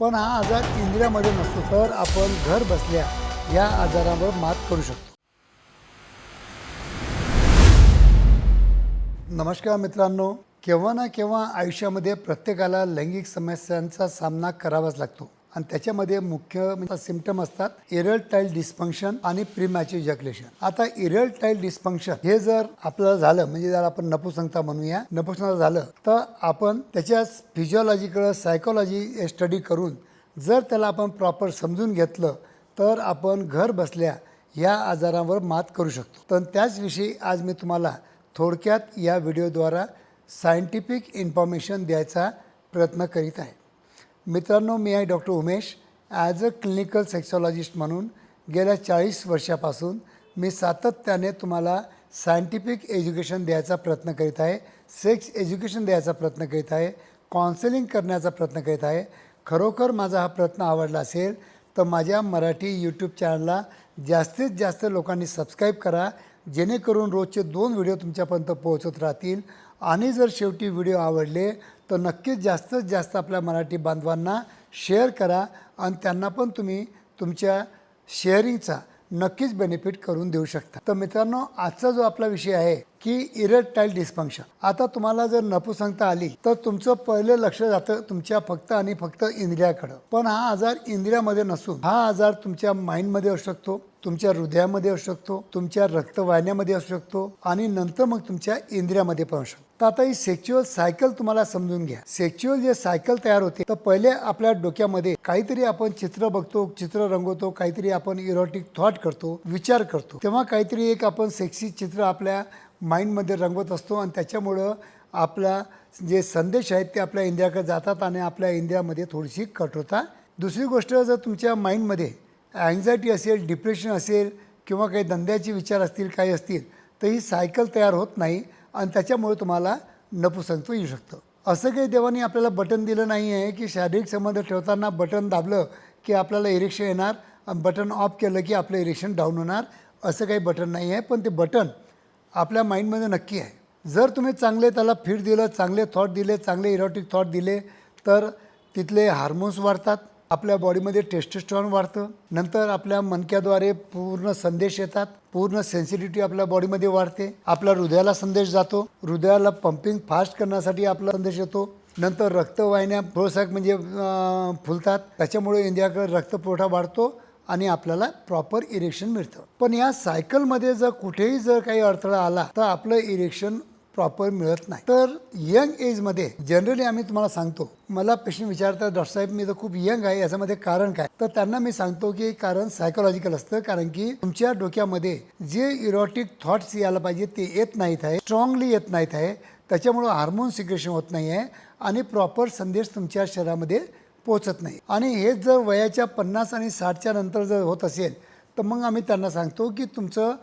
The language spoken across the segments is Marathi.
पण हा आजार इंद्रियामध्ये नसतो, तर आपण घर बसल्या या आजारावर मात करू शकतो. नमस्कार मित्रांनो, केव्हा ना केव्हा आयुष्यामध्ये प्रत्येकाला लैंगिक समस्यांचा सामना करावाच लागतो आणि त्याच्यामध्ये मुख्य सिम्पटम असतात इरेक्टाईल डिस्फंक्शन आणि प्रीमॅच्युअर इजॅक्युलेशन. आता इरेक्टाईल डिस्फंक्शन हे जर आपल्याला झालं, म्हणजे जर आपण नपुसंकता म्हणूया, नपुसंकता झालं तर आपण त्याच्या फिजिओलॉजिकल सायकोलॉजी स्टडी करून जर त्याला आपण प्रॉपर समजून घेतलं तर आपण घर बसल्या या आजारावर मात करू शकतो. तर त्याचविषयी आज मी तुम्हाला थोडक्यात या व्हिडिओद्वारा सायंटिफिक इन्फॉर्मेशन द्यायचा प्रयत्न करीत आहे. मित्रांनो, मी आहे doctor Umesh. As a clinical sexologist म्हणून गेल्या 40 वर्षापासून मी सातत्याने तुम्हाला सायंटिफिक एज्युकेशन द्यायचा प्रयत्न करीत आहे, सेक्स एज्युकेशन द्यायचा प्रयत्न करीत आहे, काउन्सिलिंग करण्याचा प्रयत्न करीत आहे. खरोखर माझा हा प्रयत्न आवडला असेल तर माझ्या मराठी यूट्यूब चॅनलला जास्तीत जास्त लोकांनी सबस्क्राईब करा, जेणेकरून रोजचे 2 व्हिडिओ तुमच्यापर्यंत पोहोचत राहतील. आणि जर शेवटी व्हिडिओ आवडले तर नक्कीच जास्तीत जास्त आपल्या मराठी बांधवांना शेअर करा आणि त्यांना पण तुम्ही तुमच्या शेअरिंगचा नक्कीच बेनिफिट करून देऊ शकता. तर मित्रांनो, आजचा जो आपला विषय आहे की इरेक्टाईल डिस्फंक्शन. आता तुम्हाला जर नपुसंकता आली तर तुमचं पहिलं लक्ष जातं तुमच्या फक्त आणि फक्त इंद्रियाकडं. पण हा आजार इंद्रियामध्ये नसून हा आजार तुमच्या माइंडमध्ये असू शकतो, तुमच्या हृदयामध्ये असू शकतो, तुमच्या रक्तवाहिन्यामध्ये असू शकतो आणि नंतर मग तुमच्या इंद्रियामध्ये पण असू शकतो. तर आता ही सेक्च्युअल सायकल तुम्हाला समजून घ्या. सेक्च्युअल जे सायकल तयार होते तर पहिले आपल्या डोक्यामध्ये काहीतरी आपण चित्र बघतो, चित्र रंगवतो, काहीतरी आपण इरोटिक थॉट करतो, विचार करतो, तेव्हा काहीतरी एक आपण सेक्सी चित्र आपल्या माइंडमध्ये रंगवत असतो आणि त्याच्यामुळं आपला जे संदेश आहेत ते आपल्या इंद्रियाकडे जातात आणि आपल्या इंद्रियामध्ये थोडीशी कठोरता. दुसरी गोष्ट, जर तुमच्या माइंडमध्ये अँझायटी असेल, डिप्रेशन असेल किंवा काही धंद्याचे विचार असतील, काही असतील, तर ही सायकल तयार होत नाही आणि त्याच्यामुळे तुम्हाला नपुसंकत्व येऊ शकतं. असं काही देवाने आपल्याला बटन दिलं नाही आहे की शारीरिक संबंध ठेवताना बटन दाबलं की आपल्याला इरेक्शन येणार आणि बटन ऑफ केलं की आपलं इरेक्शन डाऊन होणार. असं काही बटन नाही आहे, पण ते बटन आपल्या माइंडमध्ये नक्की आहे. जर तुम्ही चांगले त्याला फीड दिलं, चांगले थॉट दिले, चांगले इरोटिक थॉट दिले तर तिथले हार्मोन्स वाढतात, आपल्या बॉडीमध्ये टेस्टोस्टेरॉन वाढतं, नंतर आपल्या मणक्याद्वारे पूर्ण संदेश येतात, पूर्ण सेन्सिटिव्हिटी आपल्या बॉडीमध्ये वाढते, आपल्या हृदयाला संदेश जातो, हृदयाला पंपिंग फास्ट करण्यासाठी आपला संदेश येतो, नंतर रक्तवाहिन्या थोडंसं म्हणजे फुलतात, त्याच्यामुळे इंद्रियाकडे रक्तपुरवठा वाढतो आणि आपल्याला प्रॉपर इरेक्शन मिळतं. पण या सायकलमध्ये जर कुठेही जर काही अडथळा आला तर आपलं इरेक्शन प्रॉपर मिळत नाही. तर यंग एजमध्ये जनरली आम्ही तुम्हाला सांगतो, मला पेशंट विचारतात डॉक्टर साहेब मी तर खूप यंग आहे, याच्यामध्ये कारण काय? तर त्यांना मी सांगतो की कारण सायकोलॉजिकल असतं. कारण की तुमच्या डोक्यामध्ये जे इरोटिक थॉट्स यायला पाहिजे ते येत नाहीत आहे, स्ट्रॉंगली येत नाहीत आहे, त्याच्यामुळं हार्मोन सिक्रेशन होत नाही आहे आणि प्रॉपर संदेश तुमच्या शरीरामध्ये पोचत नाही. आणि हेच जर वयाच्या 50 आणि 60च्या नंतर जर होत असेल तर मग आम्ही त्यांना सांगतो की तुमचं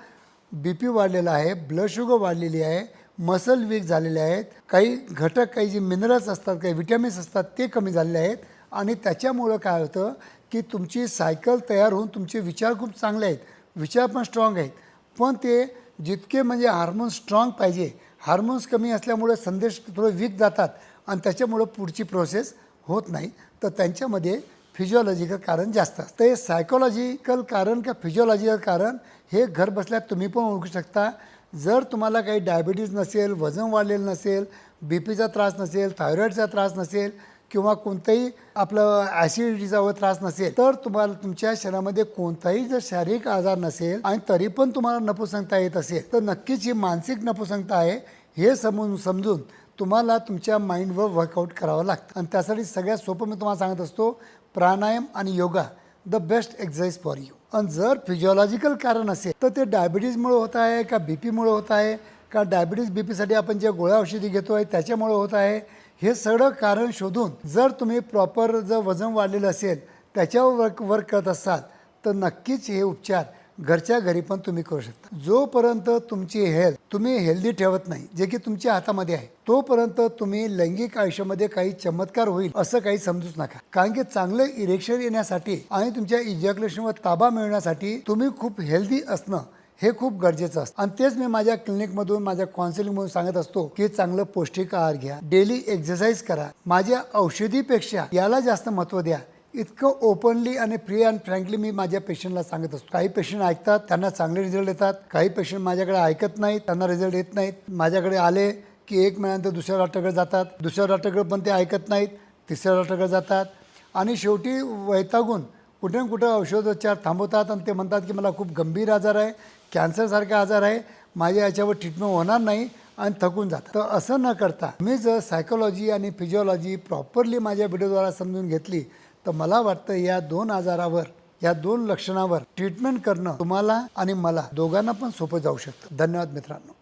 BP वाढलेलं आहे, ब्लड शुगर वाढलेली आहे, मसल वीक झालेले आहेत, काही घटक, काही जे मिनरल्स असतात, काही विटॅमिन्स असतात ते कमी झालेले आहेत आणि त्याच्यामुळं काय होतं की तुमची सायकल तयार होऊन तुमचे विचार खूप चांगले आहेत, विचार पण स्ट्रॉंग आहेत, पण ते जितके म्हणजे हार्मोन्स स्ट्रॉंग पाहिजे, हार्मोन्स कमी असल्यामुळे संदेश थोडं वीक जातात आणि त्याच्यामुळं पुढची प्रोसेस होत नाही. तर त्यांच्यामध्ये फिजिओलॉजिकल कारण जास्त असतं. ते सायकोलॉजिकल कारण का फिजिओलॉजिकल कारण हे घर बसल्या तुम्ही पण ओळखू शकता. जर तुम्हाला काही डायबिटीज नसेल, वजन वाढलेलं नसेल, BPचा त्रास नसेल, थायरॉईडचा त्रास नसेल किंवा कोणताही आपलं ॲसिडिटीचा त्रास नसेल, तर तुम्हाला तुमच्या शरीरामध्ये कोणताही जर शारीरिक आजार नसेल आणि तरी पण तुम्हाला नपुसंकता येत असेल तर नक्कीच ही मानसिक नपुसंकता आहे हे समजून तुम्हाला तुमच्या माइंडवर वर्कआउट करावं लागतं. आणि त्यासाठी सगळ्यात सोपं मी तुम्हाला सांगत असतो, प्राणायाम आणि yoga the best exercise for you. आणि जर फिजिओलॉजिकल कारण असेल तर ते डायबिटीजमुळे होत आहे का BPमुळे होत आहे का डायबिटीज BPसाठी आपण जे गोळ्या औषधी घेतो आहे त्याच्यामुळे होत आहे, हे सगळं कारण शोधून जर तुम्ही प्रॉपर जर वजन वाढलेलं असेल त्याच्यावर वर्क करत असाल तर नक्कीच हे उपचार घरच्या घरी पण तुम्ही करू शकता. जोपर्यंत तुमची हेल्थ तुम्ही हेल्दी ठेवत नाही, जे की तुमच्या हातामध्ये आहे, तोपर्यंत तुम्ही लैंगिक आयुष्यामध्ये काही चमत्कार होईल असं काही समजूच नका. कारण की चांगलं इरेक्शन येण्यासाठी आणि तुमच्या इजॅक्युलेशनवर ताबा मिळवण्यासाठी तुम्ही खूप हेल्दी असणं हे खूप गरजेचं असतं. आणि तेच मी माझ्या क्लिनिकमधून, माझ्या काउन्सिलिंगमधून सांगत असतो की चांगलं पौष्टिक आहार घ्या, डेली एक्सरसाइज करा, माझ्या औषधीपेक्षा याला जास्त महत्त्व द्या इतकं ओपनली आणि फ्री अँड फ्रँकली मी माझ्या पेशंटला सांगत असतो. काही पेशंट ऐकतात, त्यांना चांगले रिझल्ट येतात. काही पेशंट माझ्याकडे ऐकत नाहीत, त्यांना रिझल्ट येत नाहीत. माझ्याकडे आले की 1 महिन्यानंतर दुसऱ्या डॉक्टरकडे जातात, दुसऱ्या डॉक्टरकडे पण ते ऐकत नाहीत, तिसऱ्या डॉक्टरकडे जातात आणि शेवटी वैतागून कुठे ना कुठे औषधोपचार थांबवतात आणि ते म्हणतात की मला खूप गंभीर आजार आहे, कॅन्सरसारखा आजार आहे, माझ्या याच्यावर ट्रीटमेंट होणार नाही आणि थकून जातात. तर असं न करता मी जर सायकोलॉजी आणि फिजिओलॉजी प्रॉपरली माझ्या व्हिडिओद्वारा समजून घेतली तर मला वाटतं या 2 आजारावर, या 2 लक्षणावर ट्रीटमेंट करणं तुम्हाला आणि मला दोघांना पण सोपं जाऊ शकतं. धन्यवाद मित्रांनो.